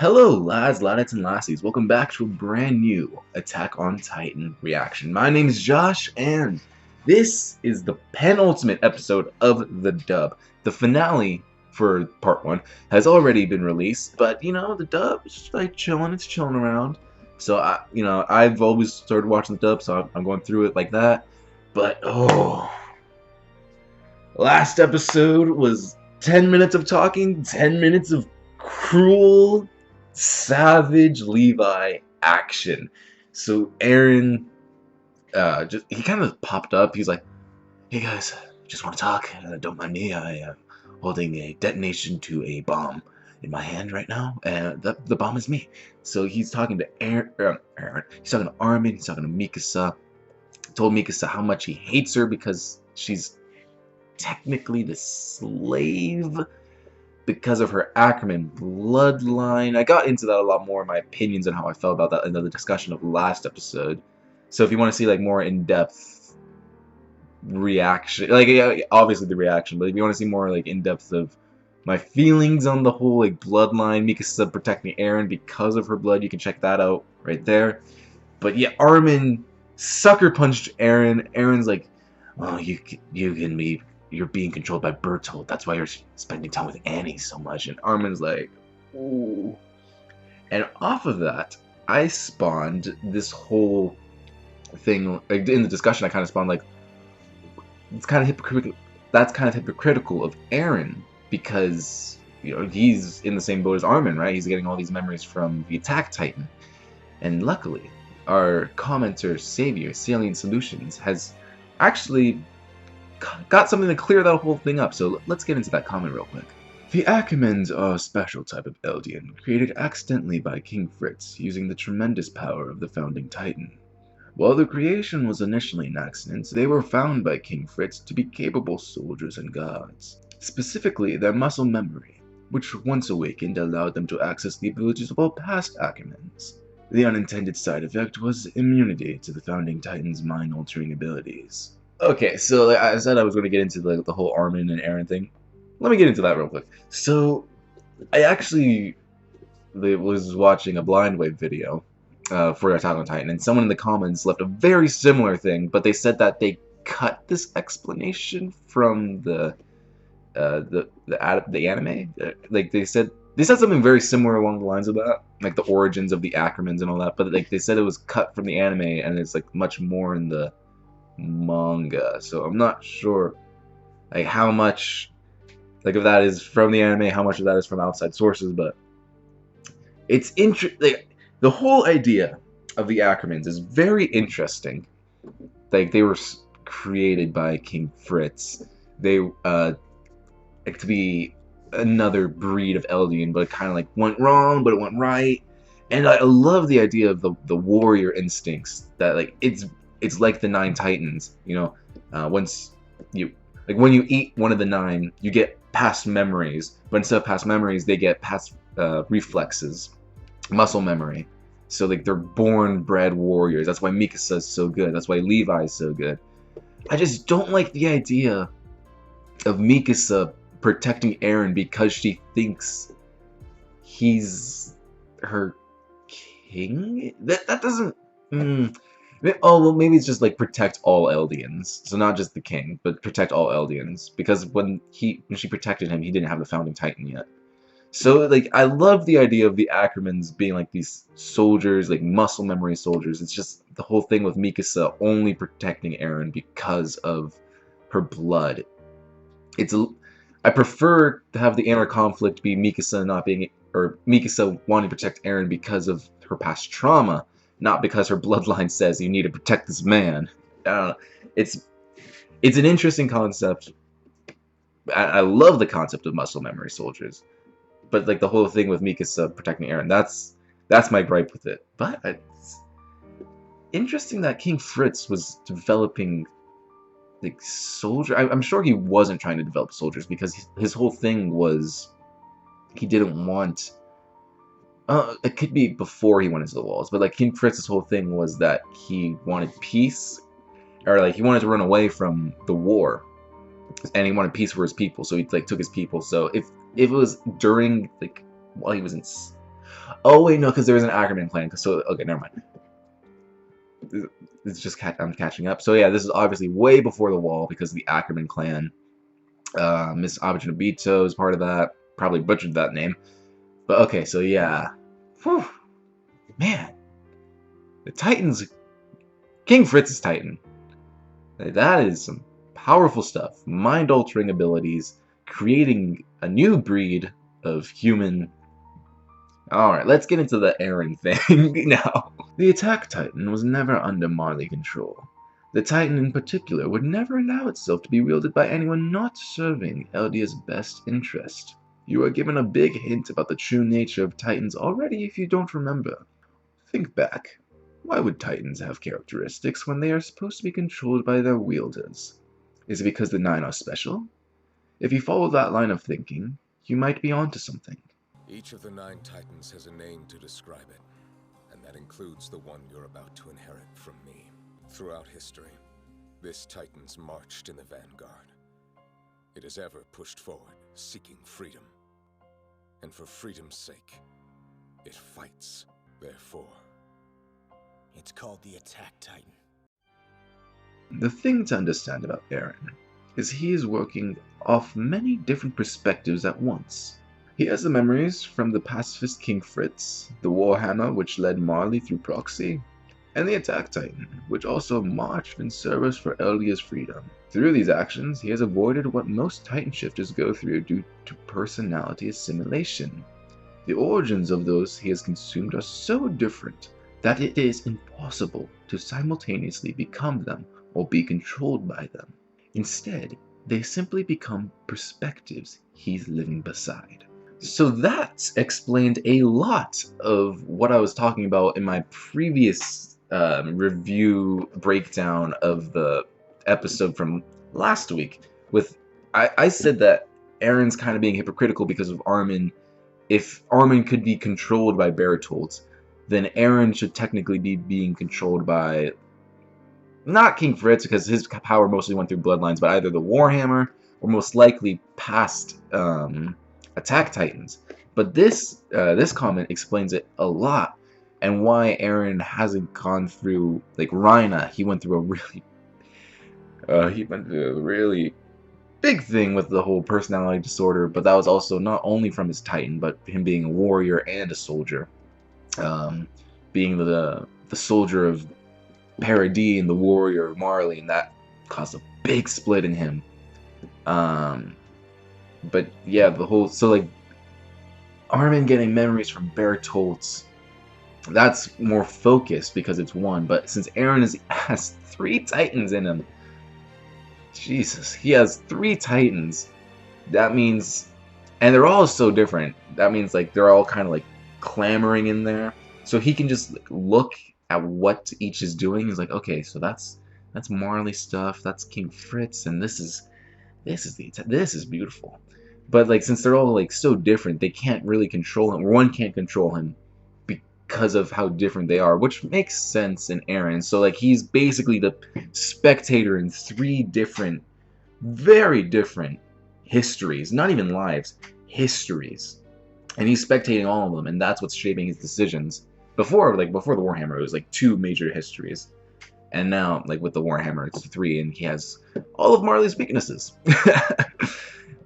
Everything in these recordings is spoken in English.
Hello, lads, ladettes, and lassies. Welcome back to a brand new Attack on Titan reaction. My name is Josh, and this is the penultimate episode of the dub. The finale for part 1 has already been released, but the dub is like chilling, it's chilling around. So I've always started watching the dub, so I'm going through it like that. But last episode was 10 minutes of talking, 10 minutes of cruel, savage Levi action. So Aaron, he kind of popped up. He's like, "Hey guys, just want to talk. Don't mind me. I am holding a detonation to a bomb in my hand right now, and the bomb is me." So he's talking to Aaron. He's talking to Armin. He's talking to Mikasa. Told Mikasa how much he hates her because she's technically the slave because of her Ackerman bloodline. I got into that a lot more in my opinions on how I felt about that in the discussion of last episode. So if you want to see like more in-depth reaction, like obviously the reaction, but if you want to see more like in-depth of my feelings on the whole like bloodline, Mikasa protecting Eren because of her blood, you can check that out right there. But yeah, Armin sucker punched Eren. Eren's like, "Oh, you're being controlled by Bertolt. That's why you're spending time with Annie so much." And Armin's like, "Ooh." And off of that, I spawned this whole thing. Like, in the discussion, I kind of spawned like, it's kind of hypocritical. That's kind of hypocritical of Eren because he's in the same boat as Armin, right? He's getting all these memories from the Attack Titan, and luckily, our commenter savior, Salient Solutions, has actually got something to clear that whole thing up, so let's get into that comment real quick. The Ackermans are a special type of Eldian, created accidentally by King Fritz, using the tremendous power of the Founding Titan. While their creation was initially an accident, they were found by King Fritz to be capable soldiers and gods. Specifically, their muscle memory, which once awakened allowed them to access the abilities of all past Ackermans. The unintended side effect was immunity to the Founding Titan's mind-altering abilities. Okay, so like I said, I was going to get into the whole Armin and Eren thing. Let me get into that real quick. So, I actually was watching a Blind Wave video for Attack on Titan, and someone in the comments left a very similar thing, but they said that they cut this explanation from the anime. Like they said something very similar along the lines of that, like the origins of the Ackermans and all that. But like they said, it was cut from the anime, and it's like much more in the manga, so I'm not sure like how much like if that is from the anime, how much of that is from outside sources, but it's like, the whole idea of the Ackermans is very interesting. Like they were created by King Fritz. They like to be another breed of Eldian, but it kind of like went wrong, but it went right. And I love the idea of the warrior instincts, that like it's like the 9 Titans, once when you eat one of the 9, you get past memories, but instead of past memories, they get past reflexes, muscle memory. So like they're born-bred warriors. That's why Mikasa is so good. That's why Levi is so good. I just don't like the idea of Mikasa protecting Eren because she thinks he's her king. That doesn't. Oh, well, maybe it's just like protect all Eldians. So not just the king, but protect all Eldians. Because when she protected him, he didn't have the Founding Titan yet. So, like, I love the idea of the Ackermans being like these soldiers, like muscle memory soldiers. It's just the whole thing with Mikasa only protecting Eren because of her blood. I prefer to have the inner conflict be Mikasa Mikasa wanting to protect Eren because of her past trauma, not because her bloodline says you need to protect this man. It's an interesting concept. I love the concept of muscle memory soldiers, but like the whole thing with Mikasa protecting Eren, that's my gripe with it. But it's interesting that King Fritz was developing like soldier. I'm sure he wasn't trying to develop soldiers, because his whole thing was he didn't want. It could be before he went into the walls, but like King Fritz's whole thing was that he wanted peace, or like he wanted to run away from the war, and he wanted peace for his people. So he like took his people. So if it was during like while he was in, Oh wait, no, because there was an Ackerman clan. So okay, never mind. It's just I'm catching up. So yeah, this is obviously way before the wall because the Ackerman clan. Miss Abenobito is part of that. Probably butchered that name. But okay, so yeah. Whew. Man. The Titans. King Fritz's Titan. That is some powerful stuff. Mind-altering abilities. Creating a new breed of human. Alright, let's get into the Eren thing now. The Attack Titan was never under Marley control. The Titan in particular would never allow itself to be wielded by anyone not serving Eldia's best interest. You are given a big hint about the true nature of Titans already if you don't remember. Think back. Why would Titans have characteristics when they are supposed to be controlled by their wielders? Is it because the 9 are special? If you follow that line of thinking, you might be onto something. Each of the 9 Titans has a name to describe it, and that includes the one you're about to inherit from me. Throughout history, this Titan's marched in the vanguard. It has ever pushed forward, seeking freedom. And for freedom's sake, it fights, therefore. It's called the Attack Titan. The thing to understand about Eren is he is working off many different perspectives at once. He has the memories from the pacifist King Fritz, the Warhammer which led Marley through proxy, and the Attack Titan, which also marched in service for Eldia's freedom. Through these actions, he has avoided what most Titan shifters go through due to personality assimilation. The origins of those he has consumed are so different that it is impossible to simultaneously become them or be controlled by them. Instead, they simply become perspectives he's living beside. So that explained a lot of what I was talking about in my previous review breakdown of the episode from last week. I said that Eren's kind of being hypocritical because of Armin. If Armin could be controlled by Bertolds, then Eren should technically be being controlled by not King Fritz because his power mostly went through bloodlines, but either the Warhammer or most likely past Attack Titans. But this comment explains it a lot, and why Eren hasn't gone through like Rhina. He went through a really big thing with the whole personality disorder, but that was also not only from his Titan, but him being a warrior and a soldier, being the soldier of Paradis and the warrior of Marley, and that caused a big split in him. But yeah, so like Armin getting memories from Bertolds, that's more focused because it's one. But since Eren has 3 Titans in him, Jesus, he has 3 Titans. That means, and they're all so different. That means like they're all kind of like clamoring in there. So he can just like, look at what each is doing. He's like, okay, so that's Marley stuff. That's King Fritz, and this is beautiful. But like since they're all like so different, they can't really control him. One can't control him because of how different they are, which makes sense in Eren. So like he's basically the spectator in 3 different, very different histories, not even lives, histories, and he's spectating all of them, and that's what's shaping his decisions. Before the Warhammer, it was like 2 major histories, and now like with the Warhammer, it's 3, and he has all of Marley's weaknesses.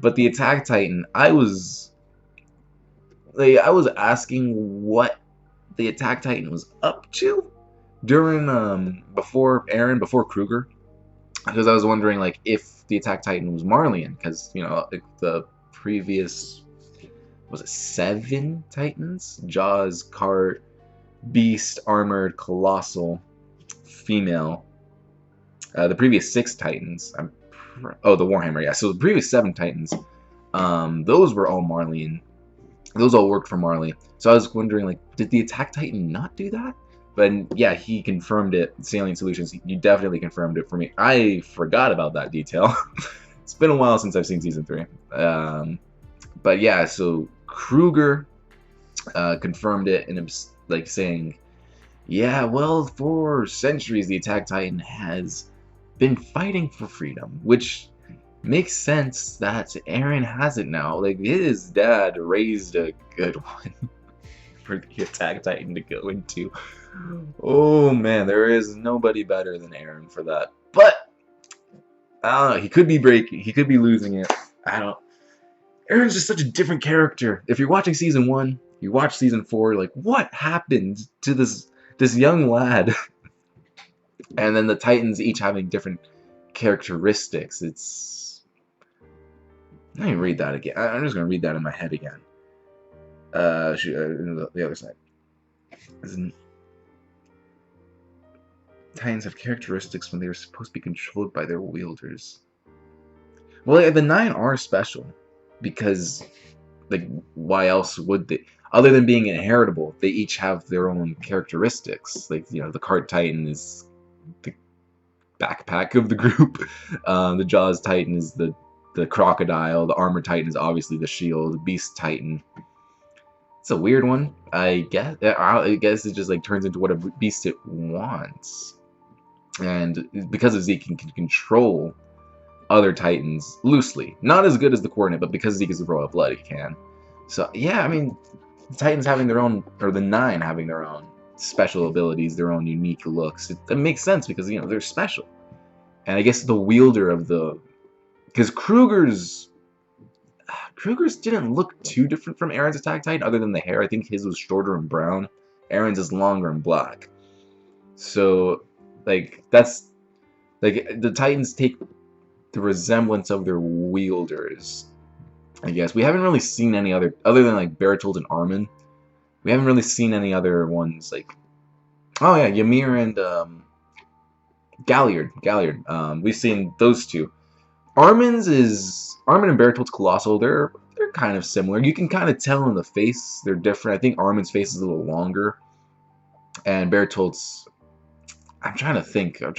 But the Attack Titan, I was asking what the Attack Titan was up to during before Kruger, because I was wondering like if the Attack Titan was Marleyan, because you know like, the previous, was it 7 Titans? Jaws, Cart, Beast, Armored, Colossal, Female. The previous 6 Titans, the Warhammer, yeah. So the previous 7 Titans, those were all Marleyan. Those all worked for Marley. So I was wondering, like, did the Attack Titan not do that? But yeah, he confirmed it. Salient Solutions, you definitely confirmed it for me. I forgot about that detail. It's been a while since I've seen Season 3. But yeah, so Kruger confirmed it, and it's like saying, yeah, well, for centuries the Attack Titan has been fighting for freedom, which makes sense that Eren has it now. Like, his dad raised a good one. for the Attack Titan to go into. Oh man, there is nobody better than Eren for that. But I don't know. He could be breaking. He could be losing it. I don't. Eren's just such a different character. If you're watching season 1, you watch season 4, like what happened to this young lad? And then the Titans each having different characteristics. It's. Let me read that again. I'm just gonna read that in my head again. The other side. Titans have characteristics when they are supposed to be controlled by their wielders. Well, yeah, the 9 are special because, like, why else would they? Other than being inheritable, they each have their own characteristics. Like, you know, the Cart Titan is the backpack of the group. The Jaws Titan is the crocodile. The Armor Titan is obviously the shield. The Beast Titan. It's a weird one, I guess. I guess it just like turns into what a beast it wants. And because of Zeke, can control other Titans loosely. Not as good as the Coordinate, but because Zeke is the royal blood, he can. So, yeah, I mean, the Titans having their own, or the 9 having their own special abilities, their own unique looks. It makes sense because, you know, they're special. And I guess the wielder of the... Because Kruger's didn't look too different from Eren's Attack Titan, other than the hair. I think his was shorter and brown. Eren's is longer and black. So, like, that's... Like, the Titans take the resemblance of their wielders, I guess. We haven't really seen any other than, like, Bertolt and Armin. We haven't really seen any other ones, like... Oh, yeah, Ymir and, Galliard. We've seen those two. Armin and Bertolt's Colossal, they're kind of similar. You can kind of tell in the face they're different. I think Armin's face is a little longer. And Bertolt's... I'm trying to think how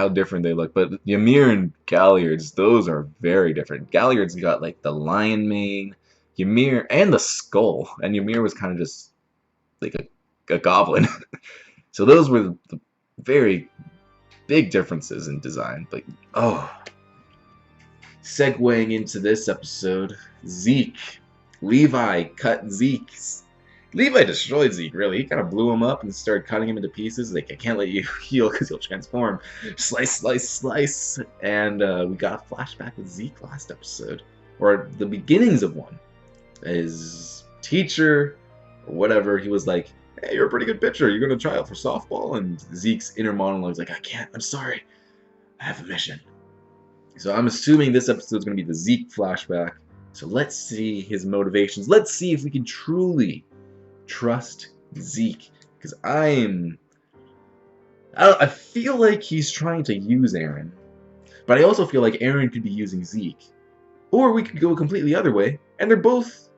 different they look. But Ymir and Galliard's, those are very different. Galliard's got like the lion mane, Ymir, and the skull. And Ymir was kind of just like a goblin. So those were the very big differences in design. But segueing into this episode, Zeke. Levi cut Zeke. Levi destroyed Zeke, really. He kind of blew him up and started cutting him into pieces. Like, I can't let you heal because you'll transform. Slice, slice, slice. And we got a flashback with Zeke last episode. Or the beginnings of one. His teacher, or whatever, he was like, hey, you're a pretty good pitcher. You're going to try out for softball? And Zeke's inner monologue is like, I can't. I'm sorry. I have a mission. So I'm assuming this episode is going to be the Zeke flashback. So let's see his motivations. Let's see if we can truly trust Zeke, because I feel like he's trying to use Eren, but I also feel like Eren could be using Zeke, or we could go completely the other way, and they're both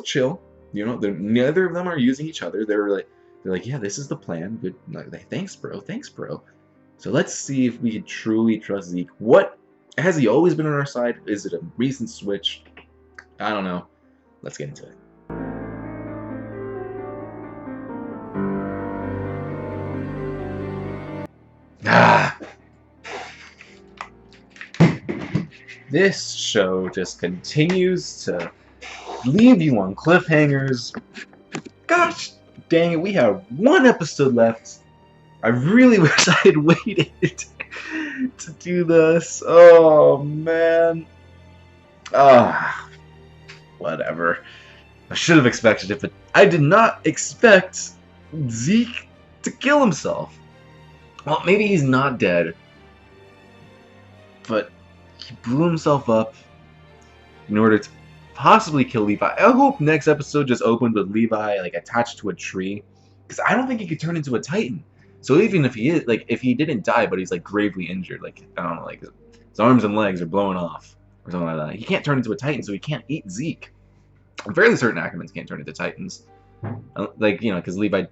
chill, you know. Neither of them are using each other. They're like, yeah, this is the plan. Good, like, thanks, bro. So let's see if we can truly trust Zeke. What has he always been on our side? Is it a recent switch? I don't know. Let's get into it. This show just continues to leave you on cliffhangers. Gosh dang it, we have one episode left. I really wish I had waited to do this. Oh man. Whatever. I should have expected it, but I did not expect Zeke to kill himself. Well, maybe he's not dead, but he blew himself up in order to possibly kill Levi. I hope next episode just opened with Levi like attached to a tree, because I don't think he could turn into a Titan. So even if he is, like, if he didn't die, but he's like gravely injured, like, I don't know, like his arms and legs are blowing off or something like that, he can't turn into a Titan, so he can't eat Zeke. I'm fairly certain Ackermans can't turn into Titans, like, you know, because Levi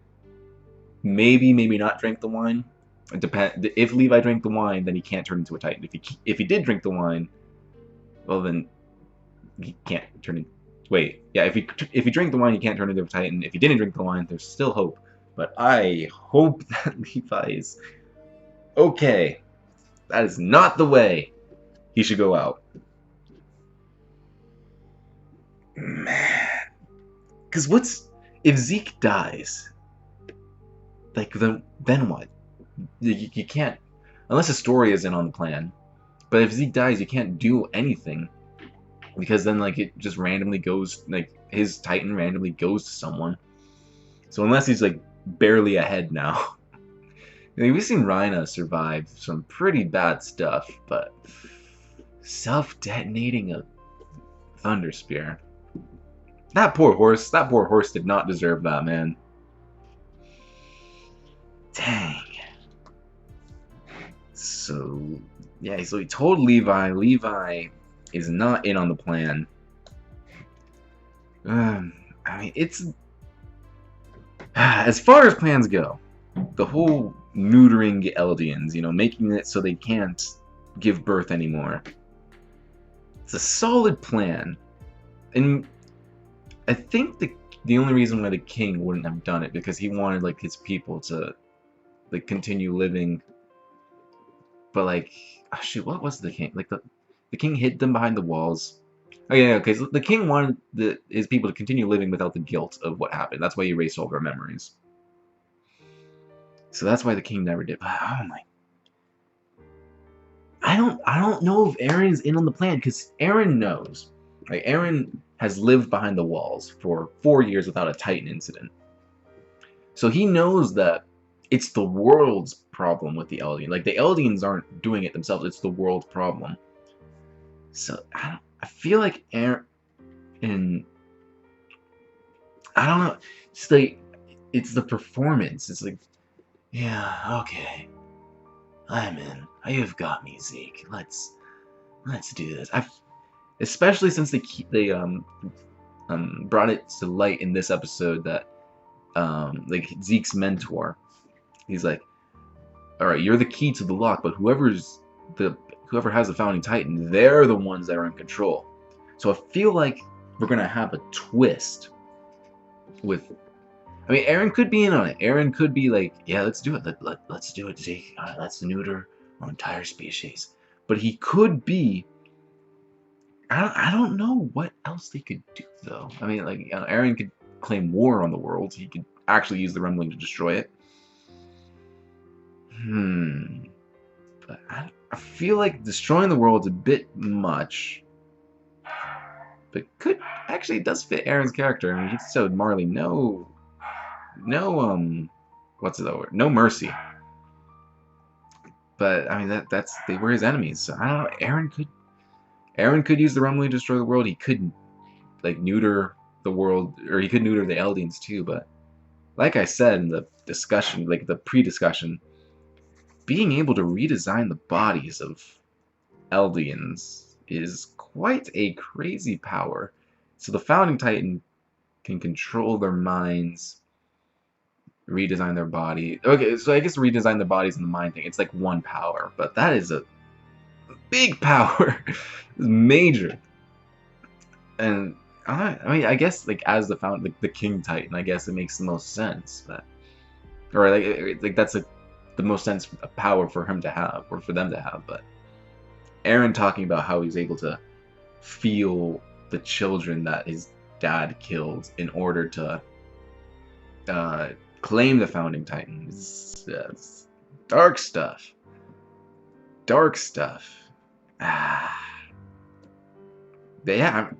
maybe not drank the wine. It depends. If Levi drank the wine, then he can't turn into a Titan. If he did drink the wine, well then he can't turn into... Wait, yeah. If he drank the wine, he can't turn into a Titan. If he didn't drink the wine, there's still hope. But I hope that Levi is okay. That is not the way he should go out. Man, Because if Zeke dies, like then what? You can't, unless a story isn't on the plan. But if Zeke dies, you can't do anything, because then like it just randomly goes, like his Titan randomly goes to someone. So unless he's like barely ahead now. I mean, we've seen Rhina survive some pretty bad stuff, but self-detonating a Thunder Spear. That poor horse did not deserve that, man. Dang. So, yeah, so he told Levi. Levi is not in on the plan. I mean, it's... As far as plans go, the whole neutering Eldians, you know, making it so they can't give birth anymore, it's a solid plan. And I think the only reason why the king wouldn't have done it, because he wanted, like, his people to, like, continue living. But, like, oh, shoot, what was the king? Like, the king hid them behind the walls. Oh, yeah, okay, so the king wanted his people to continue living without the guilt of what happened. That's why he erased all their memories. So that's why the king never did. But, oh my... I don't know if Aaron's in on the plan, because Aaron knows. Like, Aaron has lived behind the walls for 4 years without a Titan incident. So he knows that it's the world's problem with the Eldian. Like, the Eldians aren't doing it themselves. It's the world's problem. So, I feel like Aaron... I don't know. It's like... It's the performance. It's like... Yeah, okay. I'm in. You've got me, Zeke. Let's do this. Especially since they brought it to light in this episode that like Zeke's mentor, he's like, all right, you're the key to the lock, but whoever has the founding Titan, they're the ones that are in control. So I feel like we're gonna have a twist with. I mean, Aaron could be in on it. Aaron could be like, yeah, let's do it. Let's do it, Zeke. All right, let's neuter our entire species. But he could be... I don't know what else they could do, though. I mean, like, Aaron could claim war on the world. He could actually use the Rumbling to destroy it. But I feel like destroying the world's a bit much. But actually does fit Aaron's character. I mean, he showed Marley no what's the word? No mercy. But I mean they were his enemies. So I don't know. Aaron could use the Rumbling to destroy the world. He could like neuter the world, or he could neuter the Eldians too. But like I said in the discussion, like the pre-discussion, being able to redesign the bodies of Eldians is quite a crazy power. So the founding Titan can control their minds, redesign their body. Okay, so I guess redesign the bodies and the mind thing, it's like one power, but that is a big power. It's major. And I mean, I guess like as the King Titan, I guess it makes the most sense. But or like that's the most sense of power for him to have, or for them to have. But Aaron talking about how he's able to feel the children that his dad killed in order to claim the founding Titan. It's dark stuff. Dark stuff. But yeah,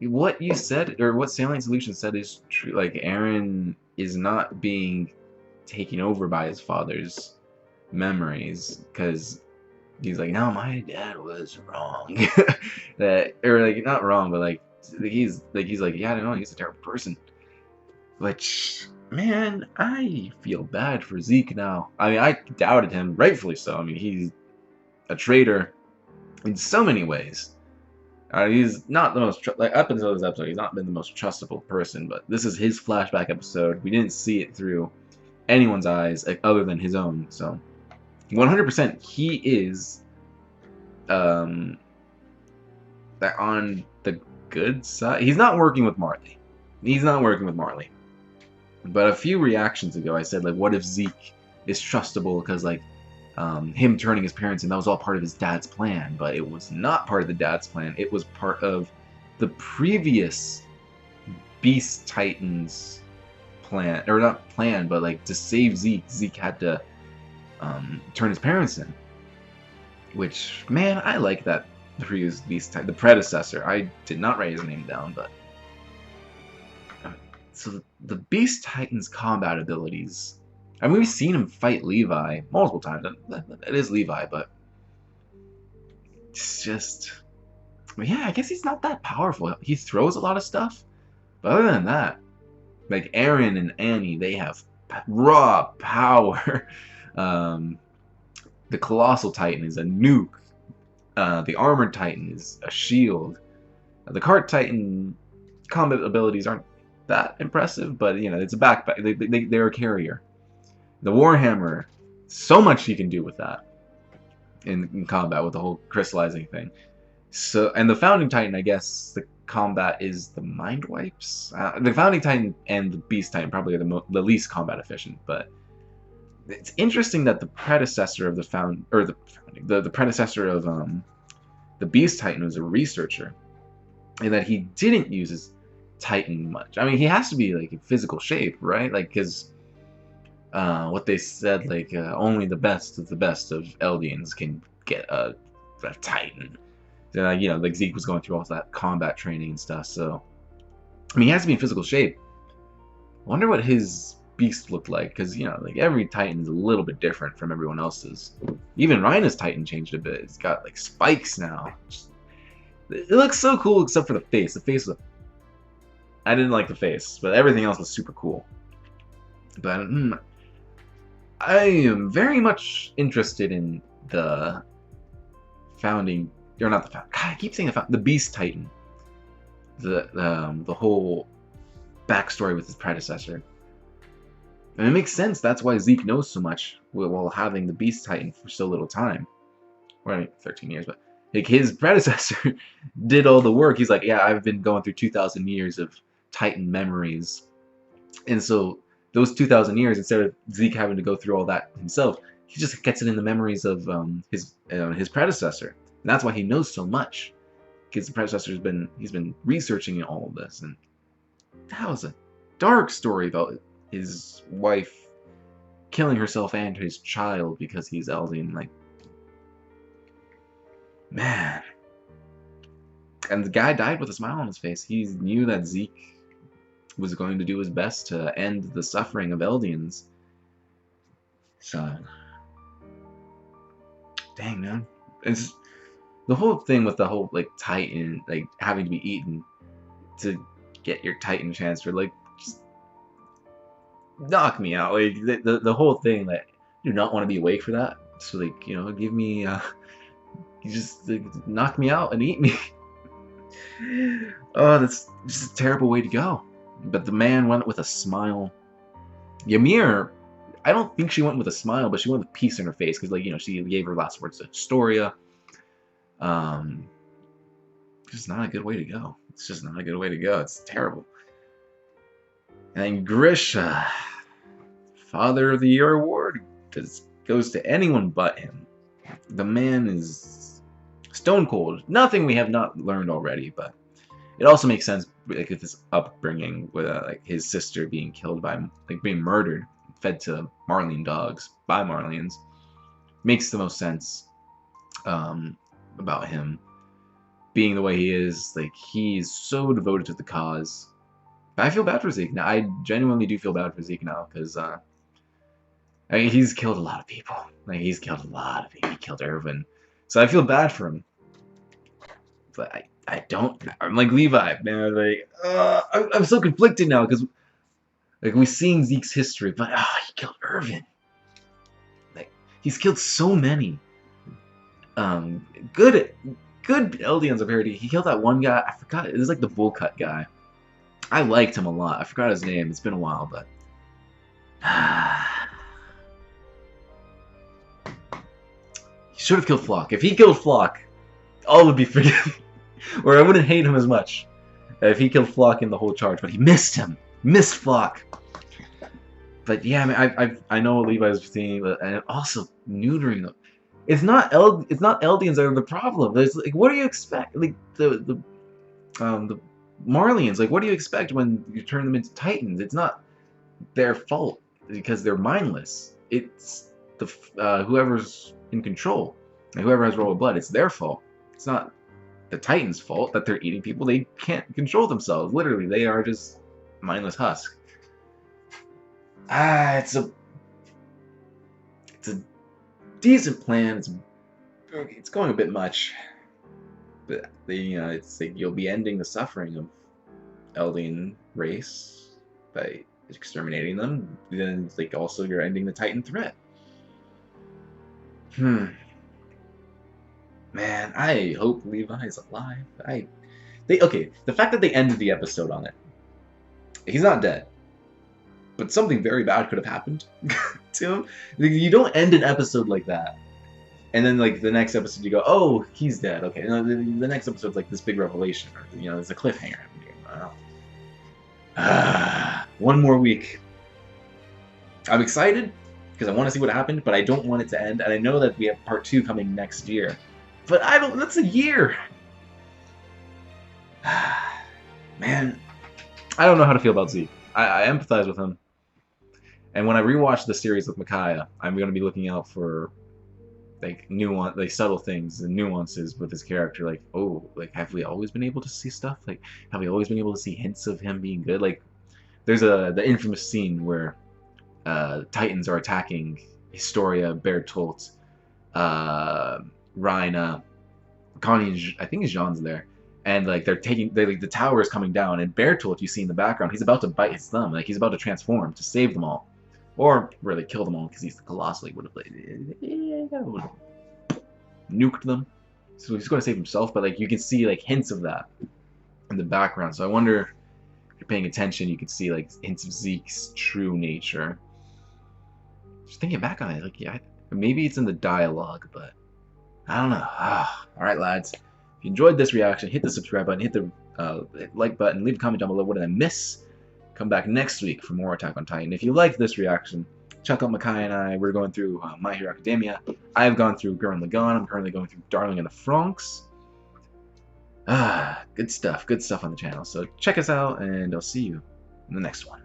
what you said, or what Salient Solution said, is true. Like, Aaron is not being taken over by his father's memories, because he's like, no, my dad was wrong. Or like, not wrong, but like he's like, yeah, I know, he's a terrible person. Which, man, I feel bad for Zeke now. I mean, I doubted him, rightfully so. I mean, he's a traitor in so many ways. He's not the most, like, up until this episode, he's not been the most trustable person, but this is his flashback episode. We didn't see it through anyone's eyes, like, other than his own, so 100% he is on the good side. He's not working with Marley. He's not working with Marley. But a few reactions ago, I said, like, what if Zeke is trustable because, like, him turning his parents in, that was all part of his dad's plan. But it was not part of the dad's plan. It was part of the previous Beast Titans plan, or not plan, but like to save Zeke, Zeke had to turn his parents in. Which, man, I like that previous Beast Titan, the predecessor. I did not write his name down, but so the Beast Titan's combat abilities. I mean, we've seen him fight Levi multiple times. It is Levi, but it's just, yeah, I guess he's not that powerful. He throws a lot of stuff, but other than that, like Aaron and Annie, they have raw power. The Colossal Titan is a nuke. The Armored Titan is a shield. The Cart Titan combat abilities aren't that impressive, but you know, it's a backpack. They're a carrier. The Warhammer, so much you can do with that in combat with the whole crystallizing thing. So, and the Founding Titan, I guess the combat is the Mind Wipes. The Founding Titan and the Beast Titan probably are the least combat efficient, but it's interesting that the predecessor of the predecessor of the Beast Titan was a researcher, and that he didn't use his Titan much. I mean, he has to be like in physical shape, right? Like, because what they said, like only the best of Eldians can get a Titan. So, you know, like Zeke was going through all that combat training and stuff. So, I mean, he has to be in physical shape. I wonder what his beast looked like, because you know, like every Titan is a little bit different from everyone else's. Even Rhina's Titan changed a bit. It's got like spikes now. It looks so cool except for the face. The face was, I didn't like the face, but everything else was super cool. But I am very much interested in the founding, or not the founding. God, I keep saying the Beast Titan. The whole backstory with his predecessor. And it makes sense. That's why Zeke knows so much while having the Beast Titan for so little time. Well, I mean, 13 years, but like his predecessor did all the work. He's like, yeah, I've been going through 2,000 years of Titan memories. And so those 2,000 years, instead of Zeke having to go through all that himself, he just gets it in the memories of his predecessor. And that's why he knows so much. Because the predecessor's he's been researching all of this. And that was a dark story about his wife killing herself and his child because he's Eldian. Like, man. And the guy died with a smile on his face. He knew that Zeke was going to do his best to end the suffering of Eldians. So, dang, man. It's the whole thing with the whole like Titan, like having to be eaten to get your Titan transferred, like, just knock me out. Like the whole thing, like, I do not want to be awake for that. So, like, you know, give me you just like, knock me out and eat me. Oh, that's just a terrible way to go. But the man went with a smile. Ymir, I don't think she went with a smile, but she went with peace in her face, because, like, you know, she gave her last words to Historia. Just not a good way to go. It's just not a good way to go. It's terrible. And Grisha, Father of the Year award, goes to anyone but him. The man is stone cold. Nothing we have not learned already, but it also makes sense, like, with his upbringing, with like his sister being killed by, like, being murdered, fed to Marleyan dogs by Marleyans. Makes the most sense about him being the way he is. Like, he's so devoted to the cause. But I feel bad for Zeke now. I genuinely do feel bad for Zeke now, because I mean, he's killed a lot of people. Like, he's killed a lot of people. He killed Irvin. So I feel bad for him. But I don't. I'm like Levi, man. Like, I'm so conflicted now, because like, we've seen Zeke's history, but he killed Irvin. Like, he's killed so many. Good Eldians of parody. He killed that one guy. I forgot. It was like the bowl cut guy. I liked him a lot. I forgot his name. It's been a while, but he should have killed Flock. If he killed Flock, all would be forgiven. Or I wouldn't hate him as much if he killed Flock in the whole charge. But he missed him. Missed Flock. But yeah, I mean, I know what Levi's saying, but and also neutering them. It's not Eldians that are the problem. There's, like, what do you expect? Like the Marlians, like, what do you expect when you turn them into Titans? It's not their fault because they're mindless. It's the whoever's in control, and whoever has royal blood. It's their fault. It's not the Titans' fault that they're eating people. They can't control themselves. Literally, they are just mindless husk. It's a decent plan. It's going a bit much, but it's like you'll be ending the suffering of Eldian race by exterminating them. Then it's like also you're ending the Titan threat. Man, I hope Levi's alive. Okay, the fact that they ended the episode on it. He's not dead. But something very bad could have happened to him. You don't end an episode like that. And then, like, the next episode you go, oh, he's dead. Okay, the next episode's like this big revelation. Or, there's a cliffhanger. I don't know. One more week. I'm excited because I want to see what happened, but I don't want it to end. And I know that we have part 2 coming next year. But that's a year. Man, I don't know how to feel about Zeke. I empathize with him. And when I rewatch the series with Micaiah, I'm going to be looking out for like subtle things and nuances with his character. Like, oh, like, have we always been able to see stuff? Like, have we always been able to see hints of him being good? Like, there's the infamous scene where Titans are attacking Historia, Bertolt, Rhina, Connie, I think Jean's there. And like the tower is coming down, and Bertolt, you see in the background, he's about to bite his thumb, like he's about to transform to save them all, or really kill them all because he's the colossal. He would have nuked them, so he's going to save himself. But like you can see like hints of that in the background. So I wonder if you're paying attention, you can see like hints of Zeke's true nature. Just thinking back on it, like maybe it's in the dialogue, but I don't know. All right, lads. If you enjoyed this reaction, hit the subscribe button, hit the like button, leave a comment down below. What did I miss? Come back next week for more Attack on Titan. If you liked this reaction, check out Micaiah and I. We're going through My Hero Academia. I've gone through Gurren Lagann. I'm currently going through Darling in the Franxx. Good stuff on the channel. So check us out, and I'll see you in the next one.